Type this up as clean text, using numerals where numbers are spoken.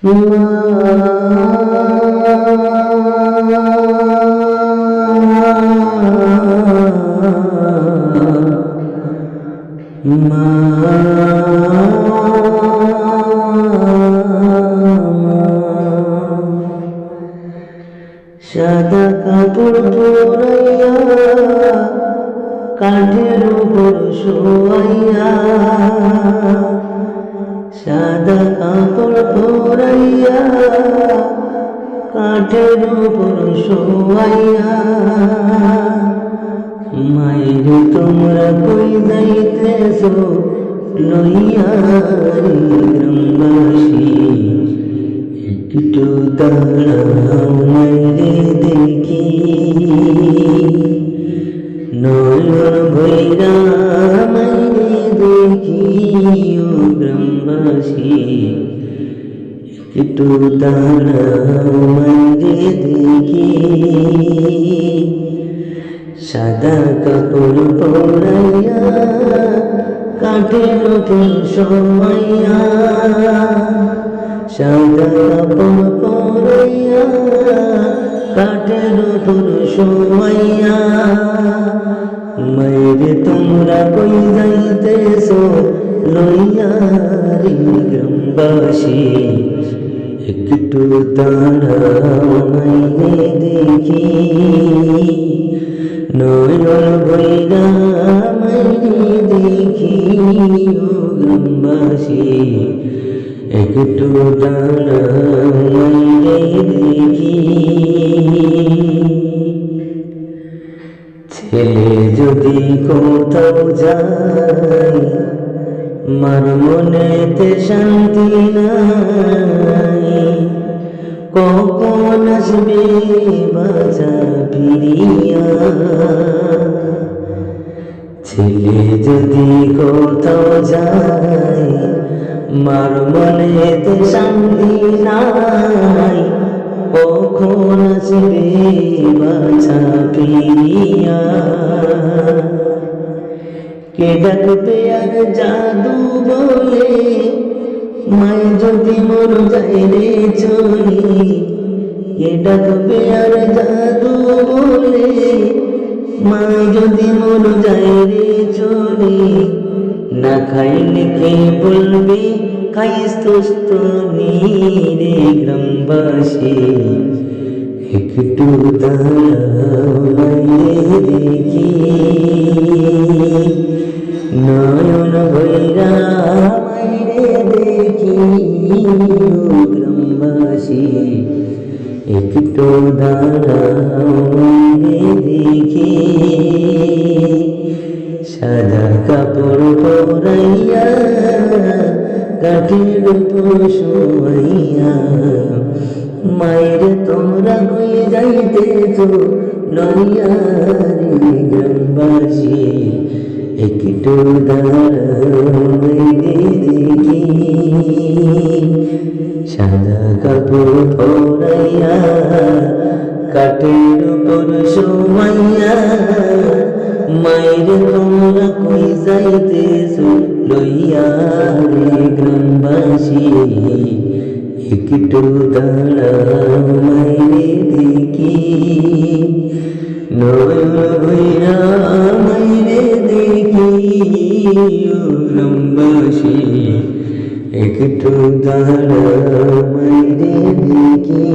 সাদা কাপড় পরাইয়া কাঠের উপর শোয়াইয়া, সাদা কাপড় পরাইয়া কাঠের উপর শোয়াইয়া, মায়ের তোমরা কই যাইতেছ লইয়া রে গ্রামবাসী, একটু দাঁড়াও মাইরে দেখি, নয়ন ভৈরা মাইরে দেখি ও গ্রামবাসী, একটু দাঁড়াও মাইরে দেখি, সাদা কাপড় পরাইয়া কাঠের উপর শোয়াইয়া, সাদা কাপড় পরাইয়া কাঠের উপর শোয়াইয়া, মায়েরে তোমরা কই যাইতেছ লইয়া রে গ্রামবাসী, একটু দাঁড়াও মাইরে দেখি, নয়ন ভৈরা মাইরে দেখি ও গ্রামবাসী, একটু দাঁড়াও মাইরে দেখি। ছেলে যদি কোথাও যায় মার মনেতে শান্তি নাই, কখন আসবে বাঁচা ফিরিয়া, ছেলে যদি কোথাও যায় মার মনেতে শান্তি নাই, কখন আসবে বাছা ফিরিয়া, কে ডাকবে আর জাদু বলে মায় যদি মর যায় রে চলি, কে ডাকবে আর জাদু বলে মায় যদি মর যায় রে চলি, না খাইলে কে বলবে খাইস তোস্ত রে গ্রামবাসী, একটু দাঁড়াও মাইরে দেখি, নয়ন ভৈরা মাইরে দেখি ও গ্রামবাসী, একটু দাঁড়াও মাইরে দেখি, সাদা কাপড় পরাইয়া কাঠের উপর শোয়াইয়া, মায়ের তোমরা কই যাইতেছ লইয়া রে গ্রামবাসী, একটু দাঁড়াও মাইরে দেখি, সাদা কাপড় পরাইয়া কাঠের উপর শোয়াইয়া, মায়ের তোমরা কই যাইতেছ লইয়া রে গ্রামবাসী, একটু দাঁড়াও মাইরে দেখি, নয়ন ভৈরা মাইরে দেখি ও গ্রামবাসী, একটু দাঁড়াও মাইরে দেখি।